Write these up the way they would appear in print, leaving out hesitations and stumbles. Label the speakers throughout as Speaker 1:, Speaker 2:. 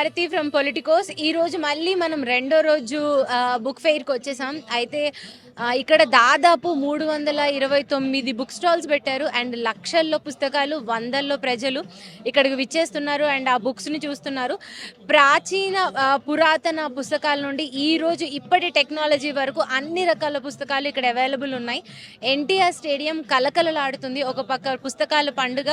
Speaker 1: Bharati from Politicos. ఈరోజు మళ్ళీ మనం రెండో రోజు బుక్ ఫెయిర్కి వచ్చేసాం. అయితే ఇక్కడ దాదాపు 329 బుక్ స్టాల్స్ పెట్టారు అండ్ లక్షల్లో పుస్తకాలు, వందల్లో ప్రజలు ఇక్కడికి విచ్చేస్తున్నారు అండ్ ఆ బుక్స్ని చూస్తున్నారు. ప్రాచీన పురాతన పుస్తకాల నుండి ఈరోజు ఇప్పటి టెక్నాలజీ వరకు అన్ని రకాల పుస్తకాలు ఇక్కడ అవైలబుల్ ఉన్నాయి. ఎన్టీఆర్ స్టేడియం కలకలలాడుతుంది. ఒక పక్క పుస్తకాల పండుగ,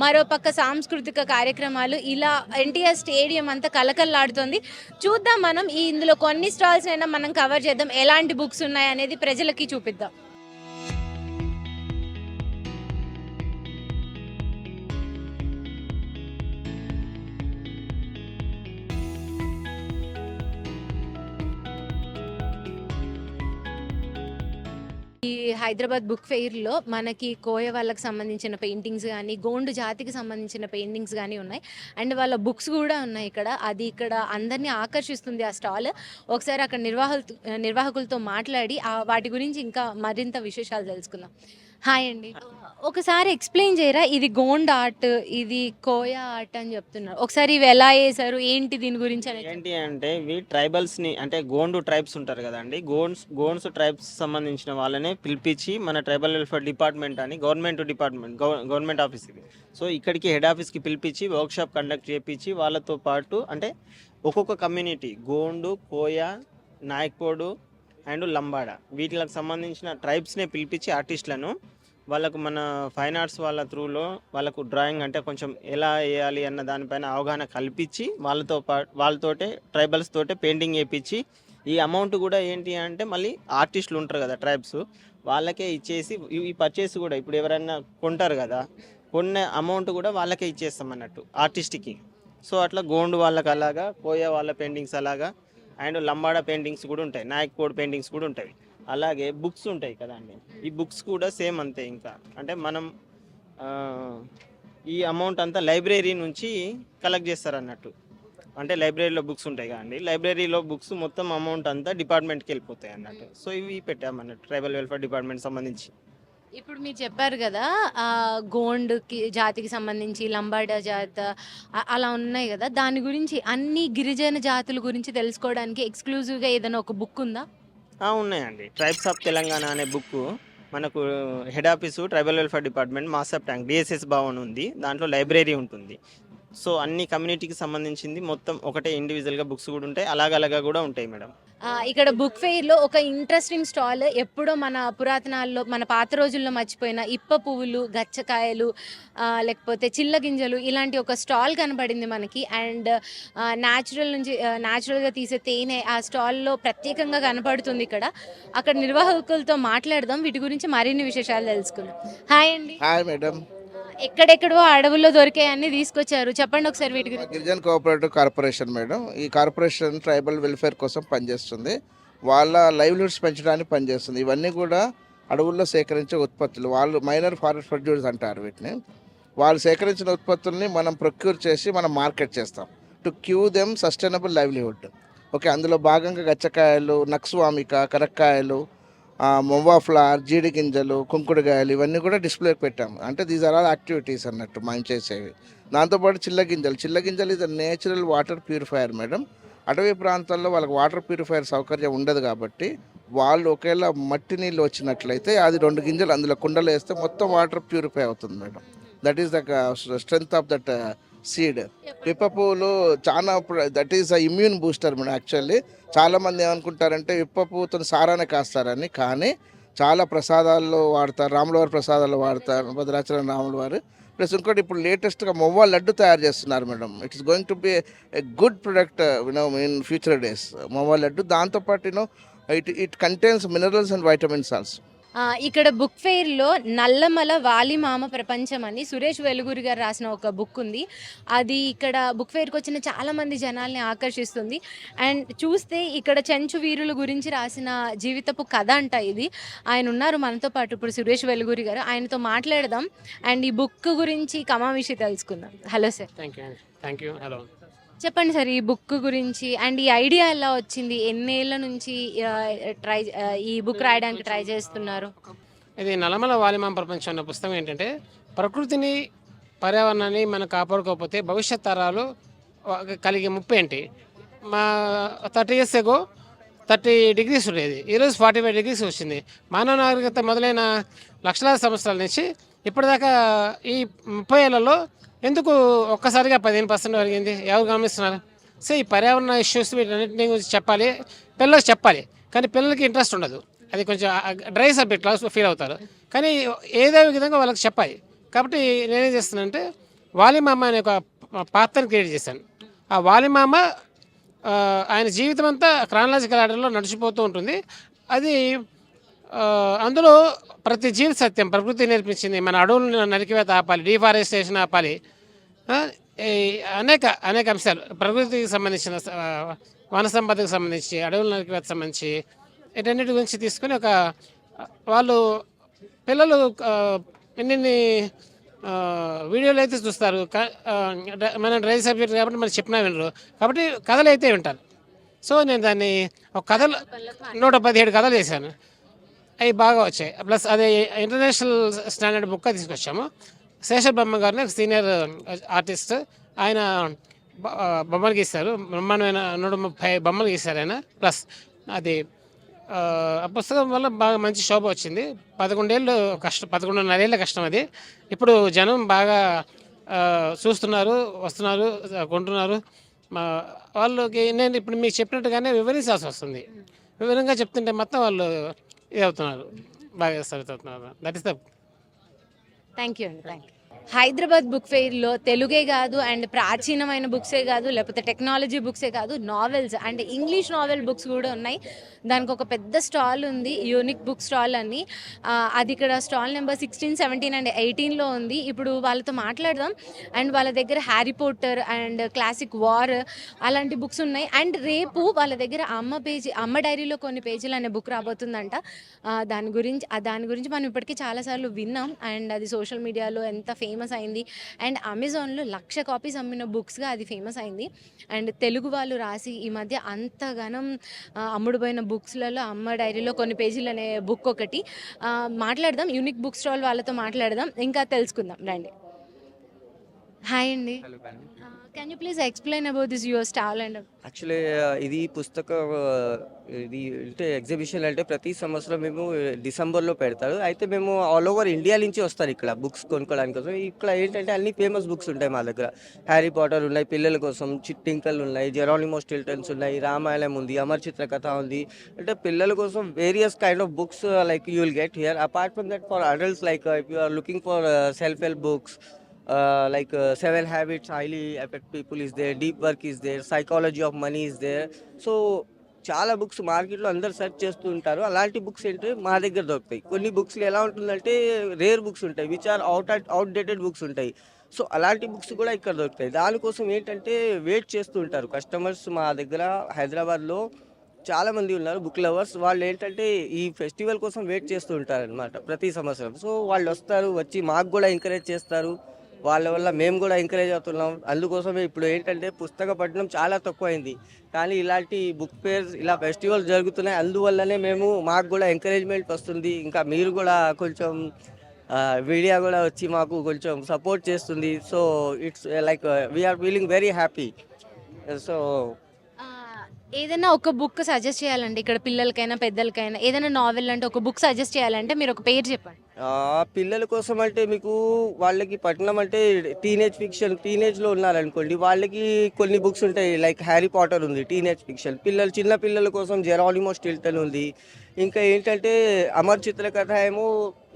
Speaker 1: మరో పక్క సాంస్కృతిక కార్యక్రమాలు, ఇలా ఎన్టీఆర్ స్టేడియం అంతా కలకలలాడుతుంది. చూద్దాం మనం ఇందులో కొన్ని స్టాల్స్ అయినా మనం కవర్ చేద్దాం, ఎలాంటి బుక్స్ ఉన్నాయి అనేది ప్రజలకి చూపిద్దాం. ఈ హైదరాబాద్ బుక్ ఫెయిర్లో మనకి కోయ వాళ్ళకి సంబంధించిన పెయింటింగ్స్ కానీ, గోండు జాతికి సంబంధించిన పెయింటింగ్స్ కానీ ఉన్నాయి అండ్ వాళ్ళ బుక్స్ కూడా ఉన్నాయి ఇక్కడ. అది ఇక్కడ అందరినీ ఆకర్షిస్తుంది ఆ స్టాల్. ఒకసారి అక్కడ నిర్వాహకులతో మాట్లాడి వాటి గురించి ఇంకా మరింత విశేషాలు తెలుసుకుందాం. హాయ్ అండి, ఒకసారి ఎక్స్ప్లెయిన్ చేయరా, ఇది గోండ్ ఆర్ట్, ఇది కోయ ఆర్ట్ అని చెప్తున్నారు, ఒకసారి ఇవి ఎలా వేసారు, ఏంటి దీని గురించి అనేది?
Speaker 2: ఏంటి అంటే ఇవి ట్రైబల్స్ ని, అంటే గోండు ట్రైబ్స్ ఉంటారు కదండి, గోండ్స్ ట్రైబ్స్ సంబంధించిన వాళ్ళనే పిలిపించి మన ట్రైబల్ వెల్ఫేర్ డిపార్ట్మెంట్ అని గవర్నమెంట్ ఆఫీస్ ఇది. సో ఇక్కడికి హెడ్ ఆఫీస్కి పిలిపించి వర్క్షాప్ కండక్ట్ చేయించి వాళ్ళతో పాటు అంటే ఒక్కొక్క కమ్యూనిటీ గోండు, కోయ, నాయక్పోడు అండ్ లంబాడ వీటికి సంబంధించిన ట్రైబ్స్నే పిలిపించి ఆర్టిస్టులను వాళ్ళకు మన ఫైన్ ఆర్ట్స్ వాళ్ళ త్రూలో వాళ్ళకు డ్రాయింగ్ అంటే కొంచెం ఎలా వేయాలి అన్న దానిపైన అవగాహన కల్పించి వాళ్ళతోటే ట్రైబల్స్ తోటే పెయింటింగ్ వేయించి ఈ అమౌంట్ కూడా ఏంటి అంటే మళ్ళీ ఆర్టిస్టులు ఉంటారు కదా ట్రైబ్స్, వాళ్ళకే ఇచ్చేసి ఈ పర్చేస్ కూడా ఇప్పుడు ఎవరైనా కొంటారు కదా, కొన్న అమౌంట్ కూడా వాళ్ళకే ఇచ్చేస్తాం అన్నట్టు ఆర్టిస్ట్కి. సో అట్లా గోండు వాళ్ళకి అలాగా, కోయ వాళ్ళ పెయింటింగ్స్ అలాగా అండ్ లంబాడ పెయింటింగ్స్ కూడా ఉంటాయి, నాయక్ కోడ్ పెయింటింగ్స్ కూడా ఉంటాయి. అలాగే బుక్స్ ఉంటాయి కదండి, ఈ బుక్స్ కూడా సేమ్ అంతే. ఇంకా అంటే మనం ఈ అమౌంట్ అంతా లైబ్రరీ నుంచి కలెక్ట్ చేస్తారు అన్నట్టు. అంటే లైబ్రరీలో బుక్స్ ఉంటాయి కదండి, లైబ్రరీలో బుక్స్ మొత్తం అమౌంట్ అంతా డిపార్ట్మెంట్కి వెళ్ళిపోతాయి అన్నట్టు. సో ఇవి పెట్టామన్నట్టు ట్రైబల్ వెల్ఫేర్ డిపార్ట్మెంట్ సంబంధించి.
Speaker 1: ఇప్పుడు మీరు చెప్పారు కదా, గోండ్కి జాతికి సంబంధించి లంబాడా జాత అలా ఉన్నాయి కదా, దాని గురించి అన్ని గిరిజన జాతుల గురించి తెలుసుకోవడానికి ఎక్స్క్లూజివ్గా ఏదైనా ఒక బుక్ ఉందా?
Speaker 2: ఉన్నాయండి. ట్రైబ్స్ ఆఫ్ తెలంగాణ అనే బుక్ మనకు head office tribal welfare department Masab Tank DSS Bhavan ఉంది, దాంట్లో లైబ్రరీ ఉంటుంది. సో అన్ని కమ్యూనిటీకి సంబంధించింది మొత్తం ఒకటే ఇండివిజువల్గా బుక్స్ కూడా ఉంటాయి, అలాగ కూడా ఉంటాయి మేడం.
Speaker 1: ఇక్కడ బుక్ ఫెయిర్లో ఒక ఇంట్రెస్టింగ్ స్టాల్, ఎప్పుడో మన పురాతనాల్లో మన పాత రోజుల్లో మర్చిపోయిన ఇప్ప పువ్వులు, గచ్చకాయలు, లేకపోతే చిల్ల గింజలు, ఇలాంటి ఒక స్టాల్ కనబడింది మనకి. అండ్ న్యాచురల్గా తీసే తేనె ఆ స్టాల్లో ప్రత్యేకంగా కనపడుతుంది ఇక్కడ. అక్కడ నిర్వాహకులతో మాట్లాడదాం, వీటి గురించి మరిన్ని విశేషాలు తెలుసుకుందాం. హాయ్ అండి.
Speaker 3: Hi madam.
Speaker 1: ఎక్కడెక్కడో అడవుల్లో దొరికాయన్ని తీసుకొచ్చారు, చెప్పండి ఒకసారి వీటి గురించి.
Speaker 3: గిరిజన్ కోఆపరేటివ్ కార్పొరేషన్ మేడం, ఈ కార్పొరేషన్ ట్రైబల్ వెల్ఫేర్ కోసం పనిచేస్తుంది, వాళ్ళ లైవ్లీహుడ్స్ పెంచడానికి పనిచేస్తుంది. ఇవన్నీ కూడా అడవుల్లో సేకరించే ఉత్పత్తులు, వాళ్ళు మైనర్ ఫారెస్ట్ ప్రొడ్యూస్ అంటారు వీటిని. వాళ్ళు సేకరించిన ఉత్పత్తుల్ని మనం ప్రొక్యూర్ చేసి మనం మార్కెట్ చేస్తాం to cue them sustainable livelihood. Okay, అందులో భాగంగా గచ్చకాయలు, నక్స్వామిక, కరక్కాయలు, మొవ్వా ఫ్లవర్, జీడి గింజలు, కుంకుడుగాయలు ఇవన్నీ కూడా డిస్ప్లేకి పెట్టాము. అంటే దీస్ ఆర్ ఆల్ యాక్టివిటీస్ అన్నట్టు మనం చేసేవి. దాంతోపాటు చిల్ల గింజలు ఇది నేచురల్ వాటర్ ప్యూరిఫైయర్ మేడం. అటవీ ప్రాంతాల్లో వాళ్ళకి వాటర్ ప్యూరిఫైయర్ సౌకర్యం ఉండదు కాబట్టి వాళ్ళు ఒకవేళ మట్టి నీళ్ళు వచ్చినట్లయితే అది 2 గింజలు అందులో కుండలో వేస్తే మొత్తం వాటర్ ప్యూరిఫై అవుతుంది madam. That is the strength of that seed. పిప్ప పువ్వులు చాలా, that is immune booster madam. Actually చాలామంది ఏమనుకుంటారంటే పిప్ప పువ్వుతో సారాన్ని కాస్తారని, కానీ చాలా ప్రసాదాల్లో వాడతారు, రాములవారి ప్రసాదాల్లో వాడతారు, భద్రాచలం రాములవారు. ప్లస్ ఇంకోటి ఇప్పుడు లేటెస్ట్గా మొవ్వా లడ్డు తయారు చేస్తున్నారు madam. It is going to be a good product in future days, మొవ్వా లడ్డు. దాంతోపాటు it contains minerals and vitamins also.
Speaker 1: ఇక్కడ బుక్ ఫెయిర్లో నల్లమల వాలిమామ ప్రపంచం అని సురేష్ వెలుగురి గారు రాసిన ఒక బుక్ ఉంది. అది ఇక్కడ బుక్ ఫెయిర్కి వచ్చిన చాలామంది జనాల్ని ఆకర్షిస్తుంది. అండ్ చూస్తే ఇక్కడ చెంచు వీరుల గురించి రాసిన జీవితపు కథ అంట ఇది. ఆయన ఉన్నారు మనతో పాటు ఇప్పుడు, సురేష్ వెలుగురి గారు, ఆయనతో మాట్లాడదాం అండ్ ఈ బుక్ గురించి కమావిషి తెలుసుకుందాం. Hello sir.
Speaker 4: Thank you. Hello,
Speaker 1: చెప్పండి సార్, ఈ బుక్ గురించి అండ్ ఈ ఐడియా ఎలా వచ్చింది, ఎన్నేళ్ళ నుంచి ఈ బుక్ రాయడానికి ట్రై చేస్తున్నారు?
Speaker 4: ఇది నల్లమల వాలిమామ ప్రపంచం అన్న పుస్తకం ఏంటంటే, ప్రకృతిని, పర్యావరణాన్ని మనం కాపాడుకోకపోతే భవిష్యత్ తరాలు కలిగే ముప్పు ఏంటి? మా 30 years ago 30 degrees ఉండేది, ఈరోజు 45 degrees వచ్చింది. మానవ నాగరికత మొదలైన లక్షలాది సంవత్సరాల నుంచి ఇప్పటిదాకా ఈ 30 ఏళ్లలో ఎందుకు ఒక్కసారిగా 15% పెరిగింది? ఎవరు గమనిస్తున్నారు? సో ఈ పర్యావరణ ఇష్యూస్ వీటన్నిటిని గురించి చెప్పాలి, పిల్లలకు చెప్పాలి. కానీ పిల్లలకి ఇంట్రెస్ట్ ఉండదు, అది కొంచెం డ్రై సబ్జెక్ట్ లాగా ఫీల్ అవుతారు. కానీ ఏదో విధంగా వాళ్ళకి చెప్పాలి. కాబట్టి నేనేం చేస్తానంటే వాలిమామ అనే ఒక పాత్రను క్రియేట్ చేశాను. ఆ వాలిమామ ఆయన జీవితం అంతా క్రానలాజికల్ ఆర్డర్లో నడిచిపోతూ ఉంటుంది. అది అందులో ప్రతి జీవిత సత్యం ప్రకృతి నేర్పించింది. మన అడవులను నరికివేత ఆపాలి, డిఫారెస్టేషన్ ఆపాలి, ఈ అనేక అనేక అంశాలు ప్రకృతికి సంబంధించిన వన సంపదకు సంబంధించి, అడవుల నరికివేత సంబంధించి వీటన్నిటి గురించి తీసుకొని ఒక వాళ్ళు పిల్లలు ఎన్ని వీడియోలు అయితే చూస్తారు. మన డ్రై సబ్జెక్ట్ కాబట్టి మనం చెప్పినా వినరు, కాబట్టి కథలు అయితే వింటారు. సో నేను దాన్ని ఒక కథలు 117 కథలు చేశాను, అవి బాగా వచ్చాయి. ప్లస్ అదే ఇంటర్నేషనల్ స్టాండర్డ్ బుక్గా తీసుకొచ్చాము. శేషర్ బొమ్మ గారిని సీనియర్ ఆర్టిస్ట్, ఆయన బొమ్మలు గీస్తారు, బ్రహ్మాండమైన 130 బొమ్మలు గీస్తారు ఆయన. ప్లస్ అది ఆ పుస్తకం వల్ల బాగా మంచి శోభ వచ్చింది. 11.5 ఏళ్ళ కష్టం అది. ఇప్పుడు జనం బాగా చూస్తున్నారు, వస్తున్నారు, కొంటున్నారు. వాళ్ళకి నేను ఇప్పుడు మీకు చెప్పినట్టుగానే వివరించాల్సి వస్తుంది. వివరంగా చెప్తుంటే మొత్తం వాళ్ళు ఇది అవుతున్నారు, బాగా అవుతున్నారు. That is the
Speaker 1: thank you అండి, థ్యాంక్ యూ. హైదరాబాద్ బుక్ ఫెయిర్లో తెలుగే కాదు అండ్ ప్రాచీనమైన బుక్సే కాదు, లేకపోతే టెక్నాలజీ బుక్సే కాదు, novels and English novel books కూడా ఉన్నాయి. దానికి ఒక పెద్ద స్టాల్ ఉంది, యూనిక్ బుక్ స్టాల్ అని. అది ఇక్కడ స్టాల్ నెంబర్ 16, 17 అండ్ 18లో ఉంది. ఇప్పుడు వాళ్ళతో మాట్లాడదాం. అండ్ వాళ్ళ దగ్గర Harry Potter and classic war అలాంటి బుక్స్ ఉన్నాయి. అండ్ రేపు వాళ్ళ దగ్గర అమ్మ డైరీలో కొన్ని పేజీలు అనే బుక్ రాబోతుందంట. దాని గురించి మనం ఇప్పటికీ చాలాసార్లు విన్నాం. అండ్ అది సోషల్ మీడియాలో ఎంత ఫేమస్ అయింది. అండ్ అమెజాన్లో 1,00,000 కాపీస్ అమ్మిన బుక్స్గా అది ఫేమస్ అయింది. అండ్ తెలుగు వాళ్ళు రాసి ఈ మధ్య అంతగానం అమ్ముడుపోయిన బుక్స్లలో అమ్మ డైరీలో కొన్ని పేజీలు అనే బుక్ ఒకటి. మాట్లాడదాం, యూనిక్ బుక్ స్టాల్ వాళ్ళతో మాట్లాడదాం, ఇంకా తెలుసుకుందాం రండి. హాయ్ అండి, can you please explain about this your stall? And
Speaker 5: actually ఇది పుస్తకం ఇది అంటే ఎగ్జిబిషన్ అంటే ప్రతి సంవత్సరం మేము డిసెంబర్లో పెడతారు. అయితే మేము ఆల్ ఓవర్ ఇండియా నుంచి వస్తారు ఇక్కడ బుక్స్ కొనుక్కోవడానికి కోసం. ఇక్కడ ఏంటంటే అన్ని ఫేమస్ బుక్స్ ఉంటాయి మా దగ్గర. హ్యారీ పాటర్ ఉన్నాయి పిల్లల కోసం, చిట్టింకలు ఉన్నాయి, జెరానిమో స్టిల్టన్స్ ఉన్నాయి, రామాయణం ఉంది, అమర్ చిత్ర కథ ఉంది. అంటే పిల్లల కోసం various kind of books like you will get here. Apart from that for adults like if you are looking for self help books, like 7 habits highly affect people is there, deep work is there, psychology of money is there. So చాలా books మార్కెట్లో అందరు search చేస్తూ ఉంటారు. అలాంటి books ఏంటంటే మా దగ్గర దొరుకుతాయి. కొన్ని బుక్స్లో ఎలా ఉంటుందంటే రేర్ బుక్స్ ఉంటాయి, విచ్ ఆర్ అవుట్డేటెడ్ బుక్స్ ఉంటాయి. సో అలాంటి బుక్స్ కూడా ఇక్కడ దొరుకుతాయి. దానికోసం ఏంటంటే వెయిట్ చేస్తూ ఉంటారు కస్టమర్స్. మా దగ్గర హైదరాబాద్లో చాలామంది ఉన్నారు బుక్ లవర్స్. వాళ్ళు ఏంటంటే ఈ ఫెస్టివల్ కోసం వెయిట్ చేస్తూ ఉంటారు అనమాట ప్రతి సంవత్సరం. సో వాళ్ళు వస్తారు, వచ్చి మాకు కూడా ఎంకరేజ్ చేస్తారు. వాళ్ళ వల్ల మేము కూడా ఎంకరేజ్ అవుతున్నాం. అందుకోసమే ఇప్పుడు ఏంటంటే పుస్తక పఠనం చాలా తక్కువైంది, కానీ ఇలాంటి బుక్ ఫేర్స్ ఇలా ఫెస్టివల్స్ జరుగుతున్నాయి. అందువల్లనే మాకు కూడా ఎంకరేజ్మెంట్ వస్తుంది. ఇంకా మీరు కూడా కొంచెం మీడియా కూడా వచ్చి మాకు కొంచెం సపోర్ట్ చేస్తుంది. So it's like we're feeling very happy. So
Speaker 1: ఏదైనా ఒక బుక్ సజెస్ట్ చేయాలంటే ఇక్కడ పిల్లలకైనా పెద్దలకైనా ఏదైనా నావెల్ అంటే ఒక బుక్ సజెస్ట్ చేయాలంటే మీరు ఒక పేరు చెప్పండి.
Speaker 5: పిల్లల కోసం అంటే మీకు వాళ్ళకి పట్టణం అంటే టీనేజ్లో ఉన్నారనుకోండి, వాళ్ళకి కొన్ని బుక్స్ ఉంటాయి లైక్ హ్యారీ పాటర్ ఉంది, టీనేజ్ ఫిక్షన్. చిన్న పిల్లల కోసం జెరానిమో స్టిల్టన్ ఉంది. ఇంకా ఏంటంటే అమర్ చిత్ర కథ ఏమో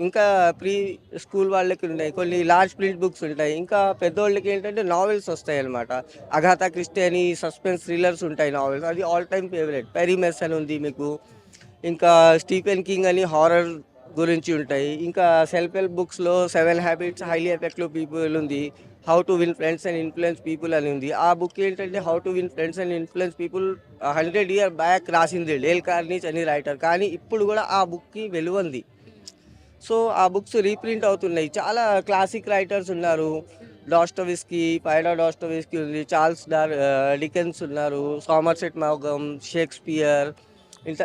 Speaker 5: ఇంకా ప్రీ స్కూల్ వాళ్ళకి ఉన్నాయి. కొన్ని లార్జ్ ప్రింట్ బుక్స్ ఉంటాయి. ఇంకా పెద్దవాళ్ళకి ఏంటంటే నావెల్స్ వస్తాయి అనమాట. అగాథా క్రిస్టీ అని సస్పెన్స్ థ్రిల్లర్స్ ఉంటాయి నావెల్స్, అది all time favourite. Peri Mersal ఉంది మీకు. ఇంకా స్టీఫెన్ కింగ్ అని హారర్ గురించి ఉంటాయి. ఇంకా సెల్ఫ్ హెల్ప్ బుక్స్లో 7 హ్యాబిట్స్ హైలీ ఎఫెక్టివ్ పీపుల్ ఉంది, how to win friends and influence people అని ఉంది. ఆ బుక్ ఏంటంటే how to win friends and influence people 100 years back రాసింది డేల్ కార్నిష్ అని రైటర్, కానీ ఇప్పుడు కూడా ఆ బుక్కి వెలువంది. సో ఆ బుక్స్ రీప్రింట్ అవుతున్నాయి. చాలా క్లాసిక్ రైటర్స్ ఉన్నారు, డాస్టోవెస్కీ, డాస్టోవెస్కీ ఉంది, చార్ల్స్ డికెన్స్ ఉన్నారు, సామర్సెట్ మౌగమ్, షేక్స్పియర్,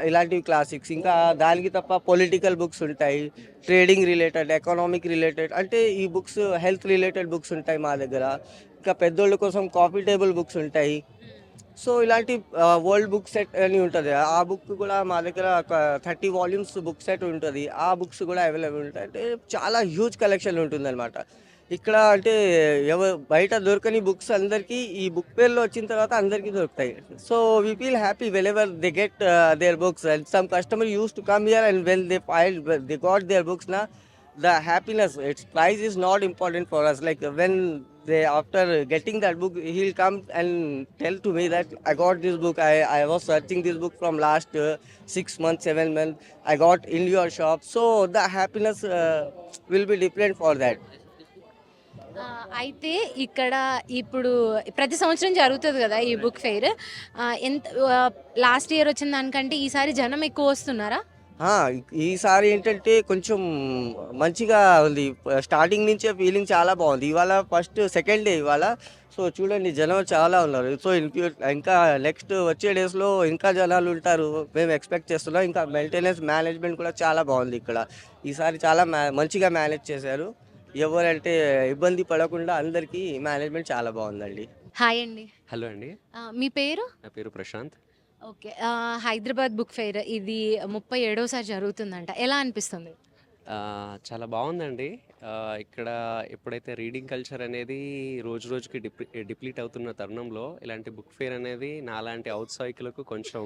Speaker 5: ఇలాంటివి క్లాసిక్స్. ఇంకా దానికి తప్ప పొలిటికల్ బుక్స్ ఉంటాయి, ట్రేడింగ్ రిలేటెడ్, ఎకనామిక్ రిలేటెడ్, అంటే ఈ బుక్స్ హెల్త్ రిలేటెడ్ బుక్స్ ఉంటాయి మా దగ్గర. ఇంకా పెద్దోళ్ళ కోసం కాఫీ టేబుల్ బుక్స్ ఉంటాయి. సో ఇలాంటి వరల్డ్ బుక్ సెట్ అని ఉంటుంది. ఆ బుక్ కూడా మా దగ్గర ఒక 30 వాల్యూమ్స్ బుక్ సెట్ ఉంటుంది. ఆ బుక్స్ కూడా అవైలబుల్ ఉంటాయి. అంటే చాలా హ్యూజ్ కలెక్షన్ ఉంటుందన్నమాట. ఇక్కడ అంటే బయట దొరకని బుక్స్ అందరికీ ఈ బుక్ ఫేర్లో వచ్చిన తర్వాత అందరికీ దొరుకుతాయి. So we feel happy whenever they get their books. And some customer use to come here and when they got their books నా the happiness, its price is not important for us. Like when they after getting that book, he'll come and tell to me that I got this book, I was searching this book from last 6 months 7 months, I got in your shop. So the happiness will be different for that.
Speaker 1: అయితే ఇక్కడ ఇప్పుడు ప్రతి సంవత్సరం జరుగుతుంది కదా ఈ book fair. ఎంత last year వచ్చిన దానికంటే ఈసారి జనం ఎక్కువ వస్తున్నారా?
Speaker 5: ఈసారి ఏంటంటే కొంచెం మంచిగా ఉంది. స్టార్టింగ్ నుంచే ఫీలింగ్ చాలా బాగుంది. ఇవాళ ఫస్ట్ సెకండ్ డే ఇవాళ. సో చూడండి జనం చాలా ఉన్నారు. సో ఇంకా నెక్స్ట్ వచ్చే డేస్లో ఇంకా జనాలు ఉంటారు మేము ఎక్స్పెక్ట్ చేస్తున్నాం. ఇంకా మెయింటెనెన్స్ మేనేజ్మెంట్ కూడా చాలా బాగుంది ఇక్కడ. ఈసారి చాలా మంచిగా మేనేజ్ చేశారు. ఎవరంటే ఇబ్బంది పడకుండా అందరికీ మేనేజ్మెంట్ చాలా బాగుందండి.
Speaker 1: హాయ్ అండి.
Speaker 6: హలో అండి,
Speaker 1: మీ పేరు?
Speaker 6: నా పేరు Prashant.
Speaker 1: Okay. Hyderabad book fair ఇది 37వ సారి జరుగుతుందంట. ఎలా అనిపిస్తుంది?
Speaker 6: చాలా బాగుందండి. ఇక్కడ ఎప్పుడైతే రీడింగ్ కల్చర్ అనేది రోజు రోజుకి డిప్లీట్ అవుతున్న తరుణంలో ఇలాంటి బుక్ ఫెయిర్ అనేది నాలాంటి ఔత్సాహికులకు కొంచెం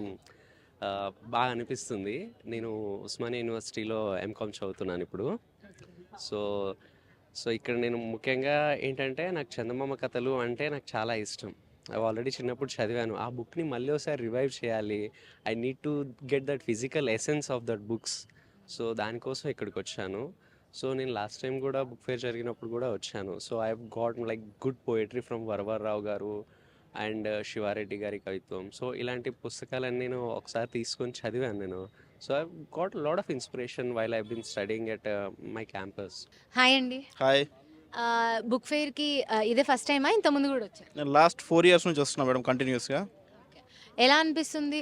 Speaker 6: బాగా అనిపిస్తుంది. నేను ఉస్మానియా యూనివర్సిటీలో ఎంకామ్ చదువుతున్నాను ఇప్పుడు. సో సో ఇక్కడ నేను ముఖ్యంగా ఏంటంటే నాకు చందమామ కథలు అంటే నాకు చాలా ఇష్టం. అవి ఆల్రెడీ చిన్నప్పుడు చదివాను. ఆ బుక్ని మళ్ళీ ఒకసారి రివైవ్ చేయాలి. I need to get that physical essence of that books. So దానికోసం ఇక్కడికి వచ్చాను. సో నేను లాస్ట్ టైం కూడా బుక్ ఫేర్ జరిగినప్పుడు కూడా వచ్చాను. So I got like good poetry from Varavara Rao గారు అండ్ శివారెడ్డి గారి కవిత్వం. సో ఇలాంటి పుస్తకాలన్నీ నేను ఒకసారి తీసుకొని చదివాను నేను. So I got lot of inspiration while I been studying at my campus.
Speaker 1: Hi అండి.
Speaker 7: హాయ్.
Speaker 1: బుక్ ఫెయిర్కి ఇదే ఫస్ట్ టైమా? ఇంతకుముందు కూడా వచ్చారు?
Speaker 7: నేను లాస్ట్ 4 years నుంచి వస్తున్నా మేడం కంటిన్యూస్గా.
Speaker 1: ఎలా అనిపిస్తుంది?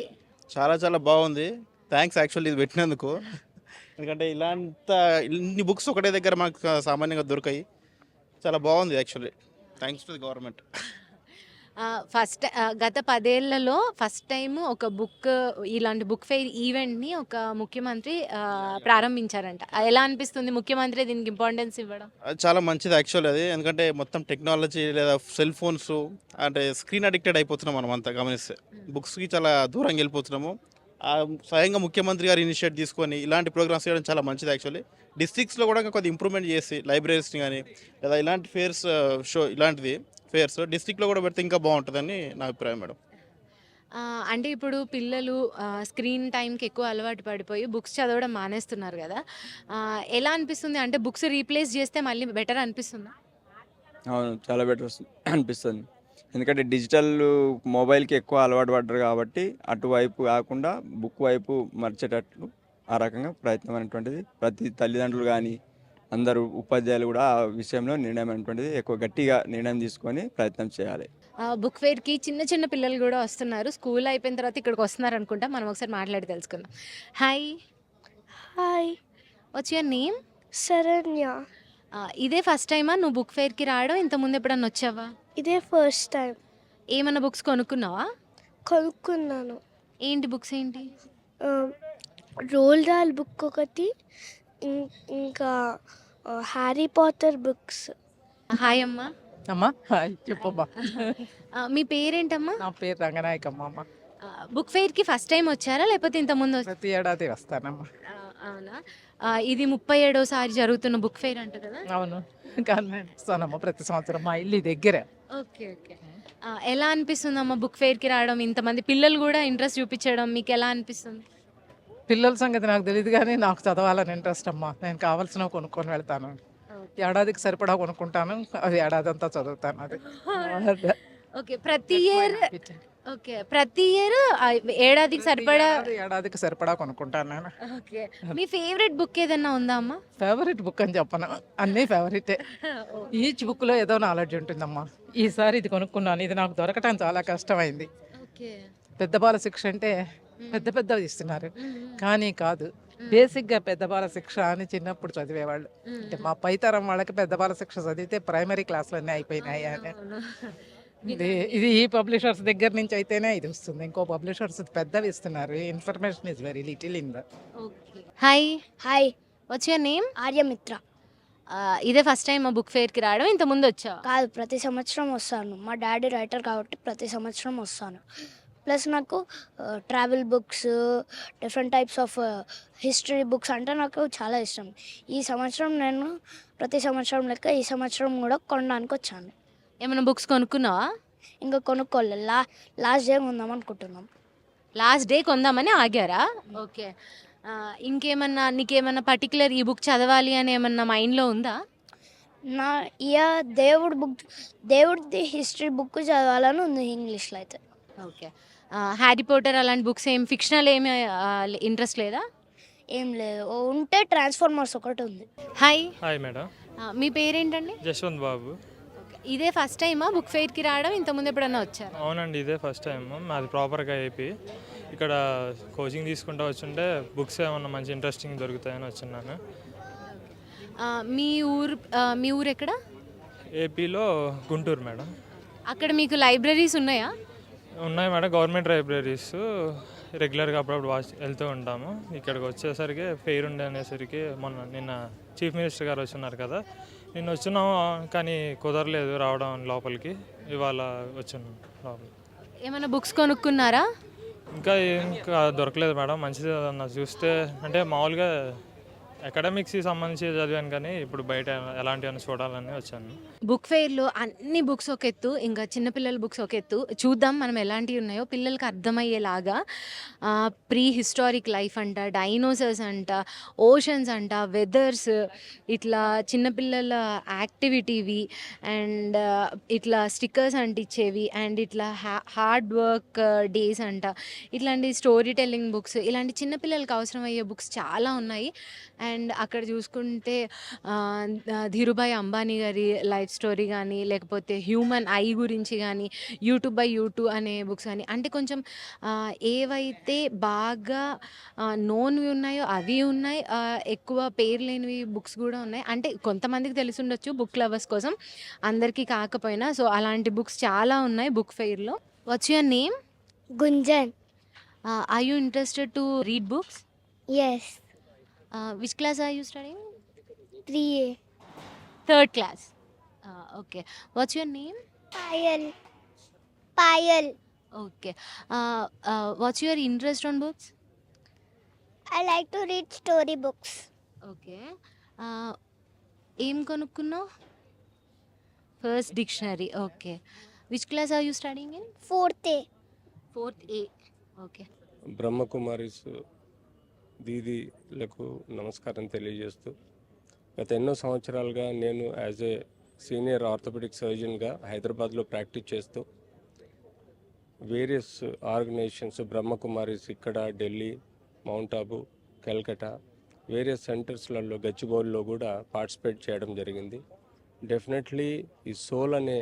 Speaker 7: చాలా చాలా బాగుంది. థ్యాంక్స్ యాక్చువల్లీ ఇది పెట్టినందుకు. ఎందుకంటే ఇన్ని బుక్స్ ఒకటే దగ్గర మనకు సామాన్యంగా దొరికాయి. చాలా బాగుంది actually. Thanks to the government.
Speaker 1: గత 10 ఏళ్లలో ఫస్ట్ టైం ఒక ఇలాంటి బుక్ ఫెయిర్ ఈవెంట్ని ఒక ముఖ్యమంత్రి ప్రారంభించారంట. ఎలా అనిపిస్తుంది ముఖ్యమంత్రి దీనికి ఇంపార్టెన్స్ ఇవ్వడం?
Speaker 7: అది చాలా మంచిది యాక్చువల్లీ అది. ఎందుకంటే మొత్తం టెక్నాలజీ లేదా సెల్ ఫోన్స్ అంటే స్క్రీన్ అడిక్టెడ్ అయిపోతున్నాం మనం అంతా గమనిస్తే. బుక్స్కి చాలా దూరంగా వెళ్ళిపోతున్నాము. స్వయంగా ముఖ్యమంత్రి గారు ఇనిషియేట్ తీసుకొని ఇలాంటి ప్రోగ్రామ్స్ చేయడం చాలా మంచిది యాక్చువల్లీ. డిస్ట్రిక్ట్స్లో కూడా కొద్దిగా ఇంప్రూవ్మెంట్ చేసి లైబ్రరీస్ని కానీ లేదా ఇలాంటి ఫేర్స్ ఇలాంటిది ఫేర్స్ డిస్ట్రిక్ట్లో కూడా పెడితే ఇంకా బాగుంటుందని నా అభిప్రాయం మేడం.
Speaker 1: అంటే ఇప్పుడు పిల్లలు స్క్రీన్ టైంకి ఎక్కువ అలవాటు పడిపోయి బుక్స్ చదవడం మానేస్తున్నారు కదా. ఎలా అనిపిస్తుంది? అంటే బుక్స్ రీప్లేస్ చేస్తే మళ్ళీ బెటర్ అనిపిస్తుందా?
Speaker 8: అవును, చాలా బెటర్ అనిపిస్తుంది. ఎందుకంటే డిజిటల్ మొబైల్కి ఎక్కువ అలవాటు పడ్డారు కాబట్టి అటువైపు కాకుండా బుక్ వైపు మర్చేటట్లు ఆ రకంగా ప్రయత్నం అనేటువంటిది ప్రతి తల్లిదండ్రులు కానీ అందరూ ఉపాధ్యాయులు కూడా ఆ విషయంలో నిర్ణయం అనేటువంటిది ఎక్కువ గట్టిగా నిర్ణయం తీసుకొని ప్రయత్నం చేయాలి.
Speaker 1: బుక్ ఫెయిర్కి చిన్న చిన్న పిల్లలు కూడా వస్తున్నారు. స్కూల్ అయిపోయిన తర్వాత ఇక్కడికి వస్తున్నారు అనుకుంటా. మనం ఒకసారి మాట్లాడి తెలుసుకుందాం. Hi.
Speaker 9: Hi,
Speaker 1: what's your name?
Speaker 9: Saranya.
Speaker 1: ఇదే ఫస్ట్ టైమా నువ్వు బుక్ ఫెయిర్కి రావడం? ఇంతకుముందు ఎప్పుడన్నా వచ్చావా?
Speaker 9: ఇదే ఫస్ట్ టైం.
Speaker 1: ఏమన్నా బుక్స్ కొనుక్కున్నావా?
Speaker 9: కొనుక్కున్నాను.
Speaker 1: ఏంటి బుక్స్ ఏంటి?
Speaker 9: రోల్ డాల్ బుక్ ఒకటి, ఇంకా హ్యారీ పాటర్ బుక్స్.
Speaker 1: హాయ్ అమ్మా.
Speaker 10: అమ్మా హాయ్, చెప్పమ్మా.
Speaker 1: మీ పేరేంటమ్మా?
Speaker 10: నా పేరు రంగనాయకమ్మ అమ్మ.
Speaker 1: బుక్ ఫెయిర్కి ఫస్ట్ టైం వచ్చారా లేకపోతే ఇంతకుముందు
Speaker 10: ప్రతి ఏడాది వస్తానమ్మా.
Speaker 1: అవునా? ఇది 37వ సారి జరుగుతున్న బుక్ ఫెయిర్ అంట కదా?
Speaker 10: అవును, కానీ నేను వస్తానమ్మా ప్రతి సంవత్సరం. మా ఇల్లు దగ్గరే.
Speaker 1: Okay okay. ఎలా అనిపిస్తుందమ్మా బుక్ ఫెయిర్కి రావడం? ఇంతమంది పిల్లలు కూడా ఇంట్రెస్ట్ చూపించడం మీకు ఎలా అనిపిస్తుంది?
Speaker 10: పిల్లల సంగతి నాకు తెలియదు కానీ నాకు చదవాలని ఇంట్రెస్ట్ అమ్మా. నేను కావాల్సినవి కొనుక్కొని వెళ్తాను. ఏడాదికి సరిపడా కొనుక్కుంటాను, అది ఏడాది అంతా చదువుతాను. అది
Speaker 1: ఓకే. ప్రతి ఇయర్
Speaker 10: ఏడాదికి సరిపడా కొనుక్కుంటాను నేను.
Speaker 1: ఓకే. మీ ఫేవరెట్ బుక్ ఏదన్నా ఉందా అమ్మా?
Speaker 10: ఫేవరెట్ బుక్ అని చెప్పను, అన్నీ ఫేవరెటే. ఈచ్ బుక్లో ఏదో నాలెడ్జ్ ఉంటుందమ్మా. ఈసారి ఇది కొనుక్కున్నాను, ఇది నాకు దొరకటం చాలా కష్టమైంది.
Speaker 1: ఓకే.
Speaker 10: పెద్ద బాల శిక్ష అంటే పెద్దవి ఇస్తున్నారు, కానీ కాదు బేసిక్గా పెద్ద బాల శిక్ష అని చిన్నప్పుడు చదివేవాళ్ళు. అంటే మా పైతరం వాళ్ళకి పెద్ద బాల శిక్ష చదివితే ప్రైమరీ క్లాసులన్నీ అయిపోయినాయి అని. ఇది ఈ పబ్లిషర్స్ దగ్గర నుంచి అయితేనే ఇది వస్తుంది. ఇంకో పబ్లిషర్స్ పెద్దవి ఇస్తున్నారు. Information is very little in the.
Speaker 1: Hi,
Speaker 9: hi,
Speaker 1: what's your name?
Speaker 9: Aryamitra.
Speaker 1: ఇదే ఫస్ట్ టైం మా బుక్ ఫేర్కి రావడం, ఇంత ముందు వచ్చా?
Speaker 9: కాదు, ప్రతి సంవత్సరం వస్తాను. మా డాడీ రైటర్ కాబట్టి ప్రతి సంవత్సరం వస్తాను. ప్లస్ నాకు travel books, different types of history books అంటే నాకు చాలా ఇష్టం. ఈ సంవత్సరం నేను ప్రతి సంవత్సరం లెక్క ఈ సంవత్సరం కూడా కొనడానికి వచ్చాను.
Speaker 1: ఏమైనా బుక్స్ కొనుక్కున్నావా?
Speaker 9: ఇంకా కొనుక్కోలేదు. లాస్ట్ డే కొందాం అనుకుంటున్నాం.
Speaker 1: లాస్ట్ డే కొందామని ఆగారా? ఓకే. ఇంకేమన్నా నీకేమన్నా పర్టికులర్ ఈ బుక్ చదవాలి అని ఏమన్నా మైండ్లో ఉందా?
Speaker 9: నా దేవుడిది హిస్టరీ బుక్ చదవాలని ఉంది ఇంగ్లీష్లో అయితే.
Speaker 1: ఓకే. హ్యారీ పోటర్ అలాంటి బుక్స్ ఏం ఫిక్షనల్ ఏమి ఇంట్రెస్ట్ లేదా?
Speaker 9: ఏం లేదు, ఉంటే ట్రాన్స్ఫార్మర్స్ ఒకటి ఉంది.
Speaker 1: హాయ్,
Speaker 11: హాయ్ మేడం,
Speaker 1: మీ పేరేంటండి?
Speaker 11: జశ్వంత్ బాబు.
Speaker 1: ఓకే. ఇదే ఫస్ట్ టైమా బుక్ ఫెయిర్కి రావడం, ఇంతకుముందు ఎప్పుడన్నా వచ్చారా?
Speaker 11: అవునండి, ఇదే ఫస్ట్ టైం. మాది ప్రాపర్గా ఏపీ. ఇక్కడ కోచింగ్ తీసుకుంటూ వచ్చుంటే బుక్స్ ఏమన్నా మంచి ఇంట్రెస్టింగ్ దొరుకుతాయని వచ్చున్నాను.
Speaker 1: మీ ఊరు ఎక్కడ?
Speaker 11: ఏపీలో గుంటూరు మేడం.
Speaker 1: అక్కడ మీకు లైబ్రరీస్ ఉన్నాయా?
Speaker 11: ఉన్నాయి మేడం, గవర్నమెంట్ లైబ్రరీస్. రెగ్యులర్గా అప్పుడప్పుడు వెళ్తూ ఉంటాము. ఇక్కడికి వచ్చేసరికి ఫెయిర్ ఉండే అనేసరికి నిన్న చీఫ్ మినిస్టర్ గారు వచ్చున్నారు కదా, నిన్న వచ్చున్నాము కానీ కుదరలేదు రావడం లోపలికి. ఇవాళ వచ్చున్నాం లోపలికి.
Speaker 1: ఏమైనా బుక్స్ కొనుక్కున్నారా?
Speaker 11: ఇంకా దొరకలేదు మేడం. మంచిది ఏదన్నా చూస్తే, అంటే మామూలుగా అకాడమిక్స్కి సంబంధించి చదివాను కానీ ఇప్పుడు బయట ఎలాంటివన్నీ చూడాలని వచ్చాను.
Speaker 1: బుక్ ఫెయిర్లో అన్ని బుక్స్ ఒక ఎత్తు, ఇంకా చిన్నపిల్లల బుక్స్ ఒక ఎత్తు. చూద్దాం మనం ఎలాంటివి ఉన్నాయో పిల్లలకి అర్థమయ్యేలాగా. ప్రీ హిస్టారిక్ లైఫ్ అంట, డైనోసర్స్ అంట, ఓషన్స్ అంట, వెదర్స్, ఇట్లా చిన్నపిల్లల యాక్టివిటీవి, అండ్ ఇట్లా స్టిక్కర్స్ అంటించేవి, అండ్ ఇట్లా హార్డ్ వర్క్ డేస్ అంట, ఇట్లాంటి స్టోరీ టెల్లింగ్ బుక్స్, ఇలాంటి చిన్నపిల్లలకి అవసరమయ్యే బుక్స్ చాలా ఉన్నాయి. అండ్ అక్కడ చూసుకుంటే ధీరుభాయ్ అంబానీ గారి లైఫ్ స్టోరీ కానీ, లేకపోతే హ్యూమన్ ఐ గురించి కానీ, యూట్యూబ్ బై యూట్యూబ్ అనే బుక్స్ కానీ, అంటే కొంచెం ఏవైతే బాగా నోన్వి ఉన్నాయో అవి ఉన్నాయి, ఎక్కువ పేరు లేనివి బుక్స్ కూడా ఉన్నాయి. అంటే కొంతమందికి తెలిసి ఉండొచ్చు బుక్ లవర్స్ కోసం, అందరికీ కాకపోయినా. సో అలాంటి బుక్స్ చాలా ఉన్నాయి బుక్ ఫెయిర్లో. What's your name?
Speaker 9: Gunjan.
Speaker 1: Are you interested to read books?
Speaker 9: Yes.
Speaker 1: Which class are you studying?
Speaker 9: 3A.
Speaker 1: Third class. Okay. What's your name?
Speaker 9: Payal.
Speaker 1: Okay. What's your interest on books?
Speaker 9: I like to read story books.
Speaker 1: Okay. ఏం కొనుక్కున్నావు? First dictionary. Okay. Which class are you studying in?
Speaker 9: 4th A.
Speaker 1: 4th A. Okay.
Speaker 12: Brahma Kumaris దీదీలకు నమస్కారం తెలియజేస్తూ, గత ఎన్నో సంవత్సరాలుగా నేను as a senior orthopedic సర్జన్గా హైదరాబాద్లో ప్రాక్టీస్ చేస్తూ వేరియస్ ఆర్గనైజేషన్స్, బ్రహ్మకుమారిస్ ఇక్కడ ఢిల్లీ, మౌంట్ ఆబు, కల్కటా, వేరియస్ సెంటర్స్లలో, గచ్చిబౌలిలో కూడా పార్టిసిపేట్ చేయడం జరిగింది. డెఫినెట్లీ ఈ సోల్ అనే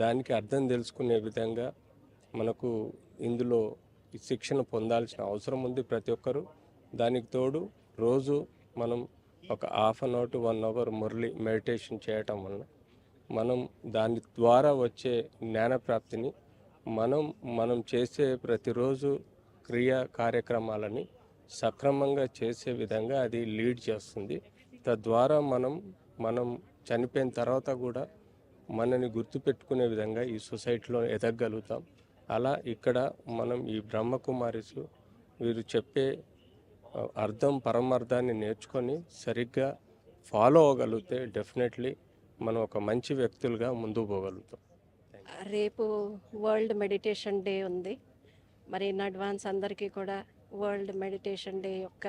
Speaker 12: దానికి అర్థం తెలుసుకునే విధంగా మనకు ఇందులో శిక్షణ పొందాల్సిన అవసరం ఉంది ప్రతి ఒక్కరూ. దానికి తోడు రోజు మనం ఒక half an hour to 1 hour Murali meditation చేయటం వలన మనం దాని ద్వారా వచ్చే జ్ఞానప్రాప్తిని మనం చేసే ప్రతిరోజు క్రియా కార్యక్రమాలని సక్రమంగా చేసే విధంగా అది లీడ్ చేస్తుంది. తద్వారా మనం చనిపోయిన తర్వాత కూడా మనని గుర్తుపెట్టుకునే విధంగా ఈ సొసైటీలో ఎదగలుగుతాం. అలా ఇక్కడ మనం ఈ బ్రహ్మకుమారిస్ వీరు చెప్పే పరమార్థాన్ని నేర్చుకొని సరిగ్గా ఫాలో అవ్వగలిగితే డెఫినెట్లీ మనం ఒక మంచి వ్యక్తులుగా ముందుకు పోగలుగుతాం.
Speaker 13: రేపు వరల్డ్ మెడిటేషన్ డే ఉంది. మరి ఇన్ అడ్వాన్స్ అందరికీ కూడా వరల్డ్ మెడిటేషన్ డే యొక్క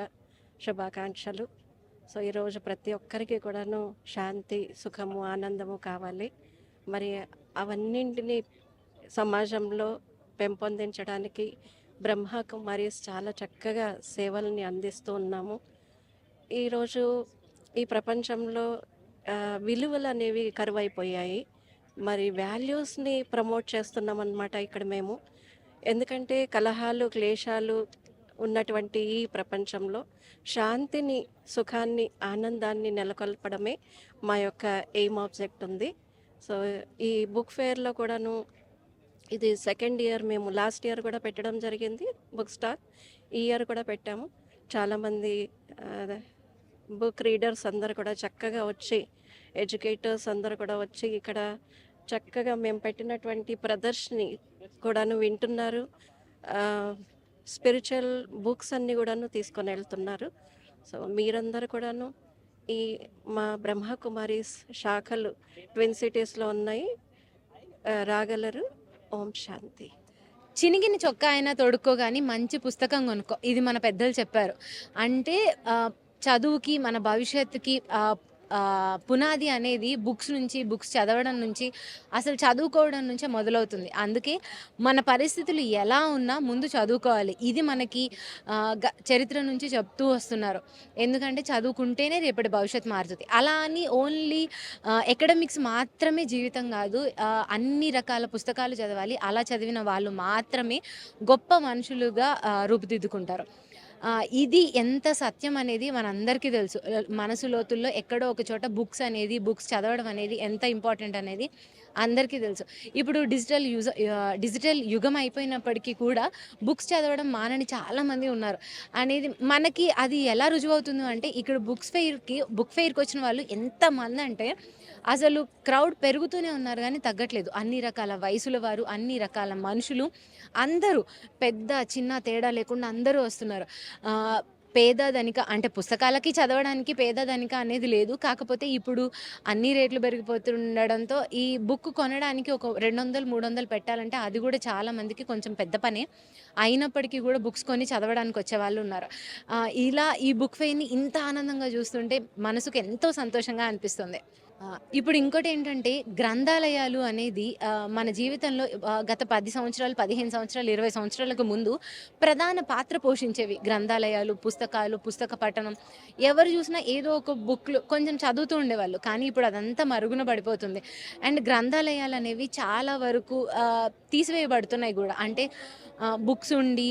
Speaker 13: శుభాకాంక్షలు. సో ఈరోజు ప్రతి ఒక్కరికి కూడాను శాంతి, సుఖము, ఆనందము కావాలి. మరి అవన్నింటినీ సమాజంలో పెంపొందించడానికి బ్రహ్మకుమారీస్ చాలా చక్కగా సేవల్ని అందిస్తూ ఉన్నాము. ఈరోజు ఈ ప్రపంచంలో విలువలు అనేవి కరువైపోయాయి. మరి వాల్యూస్ని ప్రమోట్ చేస్తున్నాం అన్నమాట ఇక్కడ మేము. ఎందుకంటే కలహాలు, క్లేశాలు ఉన్నటువంటి ఈ ప్రపంచంలో శాంతిని, సుఖాన్ని, ఆనందాన్ని నెలకొల్పడమే మా యొక్క ఎయిమ్ ఆబ్జెక్ట్ ఉంది. సో ఈ బుక్ ఫేర్లో కూడాను ఇది సెకండ్ ఇయర్. మేము లాస్ట్ ఇయర్ కూడా పెట్టడం జరిగింది బుక్ స్టాల్. ఈ ఇయర్ కూడా పెట్టాము. చాలామంది బుక్ రీడర్స్ అందరు కూడా చక్కగా వచ్చి, ఎడ్యుకేటర్స్ అందరు కూడా వచ్చి ఇక్కడ చక్కగా మేము పెట్టినటువంటి ప్రదర్శని కూడాను వింటున్నారు. స్పిరిచువల్ బుక్స్ అన్నీ కూడాను తీసుకొని వెళ్తున్నారు. సో మీరందరూ కూడాను ఈ మా బ్రహ్మకుమారీస్ శాఖలు ట్విన్ సిటీస్లో ఉన్నాయి, రాగలరు. ఓం శాంతి.
Speaker 1: చినిగిన చొక్కా అయినా తొడుక్కో కానీ మంచి పుస్తకం కొనుక్కో, ఇది మన పెద్దలు చెప్పారు. అంటే చదువుకి, మన భవిష్యత్తుకి పునాది అనేది బుక్స్ చదవడం నుంచి, అసలు చదువుకోవడం నుంచే మొదలవుతుంది. అందుకే మన పరిస్థితులు ఎలా ఉన్నా ముందు చదువుకోవాలి. ఇది మనకి చరిత్ర నుంచి చెప్తూ వస్తున్నారు. ఎందుకంటే చదువుకుంటేనే రేపటి భవిష్యత్తు మారుతుంది. అలా అని ఓన్లీ ఎకడమిక్స్ మాత్రమే జీవితం కాదు, అన్ని రకాల పుస్తకాలు చదవాలి. అలా చదివిన వాళ్ళు మాత్రమే గొప్ప మనుషులుగా రూపుదిద్దుకుంటారు. ఇది ఎంత సత్యం అనేది మనందరికీ తెలుసు. మనసు లోతుల్లో ఎక్కడో ఒక చోట బుక్స్ చదవడం అనేది ఎంత ఇంపార్టెంట్ అనేది అందరికీ తెలుసు. ఇప్పుడు డిజిటల్ యుగం అయిపోయినప్పటికీ కూడా బుక్స్ చదవడం మానని చాలామంది ఉన్నారు అనేది మనకి అది ఎలా రుజువవుతుంది అంటే, ఇక్కడ బుక్ ఫెయిర్కి వచ్చిన వాళ్ళు ఎంతమంది అంటే అసలు క్రౌడ్ పెరుగుతూనే ఉన్నారు కానీ తగ్గట్లేదు. అన్ని రకాల వయసుల వారు, అన్ని రకాల మనుషులు, అందరూ పెద్ద చిన్న తేడా లేకుండా అందరూ వస్తున్నారు. పేద ధనిక అంటే పుస్తకాలకి చదవడానికి పేద ధనిక అనేది లేదు. కాకపోతే ఇప్పుడు అన్ని రేట్లు పెరిగిపోతుండడంతో ఈ బుక్ కొనడానికి ఒక 200-300 పెట్టాలంటే అది కూడా చాలా మందికి కొంచెం పెద్ద పనే. అయినప్పటికీ కూడా బుక్స్ కొని చదవడానికి వచ్చే వాళ్ళు ఉన్నారు. ఇలా ఈ బుక్ ఫెయిర్ని ఇంత ఆనందంగా చూస్తుంటే మనసుకు ఎంతో సంతోషంగా అనిపిస్తుంది. ఇప్పుడు ఇంకోటి ఏంటంటే, గ్రంథాలయాలు అనేది మన జీవితంలో గత 10 సంవత్సరాలు, 15 సంవత్సరాలు, 20 సంవత్సరాలకు ముందు ప్రధాన పాత్ర పోషించేవి. గ్రంథాలయాలు, పుస్తక పఠనం, ఎవరు చూసినా ఏదో ఒక బుక్లు కొంచెం చదువుతూ ఉండేవాళ్ళు. కానీ ఇప్పుడు అదంతా మరుగున పడిపోతుంది. అండ్ గ్రంథాలయాలు అనేవి చాలా వరకు తీసివేయబడుతున్నాయి కూడా. అంటే బుక్స్ ఉండి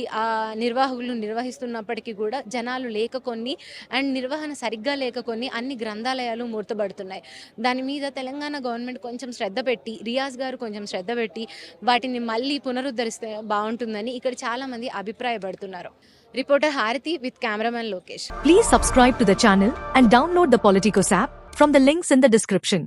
Speaker 1: నిర్వాహకులు నిర్వహిస్తున్నప్పటికీ కూడా జనాలు లేక కొన్ని, అండ్ నిర్వహణ సరిగ్గా లేక కొన్ని అన్ని గ్రంథాలయాలు మూతపడుతున్నాయి. దాని మీద తెలంగాణ గవర్నమెంట్ కొంచెం శ్రద్ధ పెట్టి, రియాజ్ గారు కొంచెం శ్రద్ధ పెట్టి వాటిని మళ్ళీ పునరుద్ధరిస్తే బాగుంటుందని ఇక్కడ చాలామంది అభిప్రాయపడుతున్నారు. రిపోర్టర్ హారతి with cameraman Lokesh.
Speaker 14: Please subscribe to the channel and download the Politicos app from the links in the description.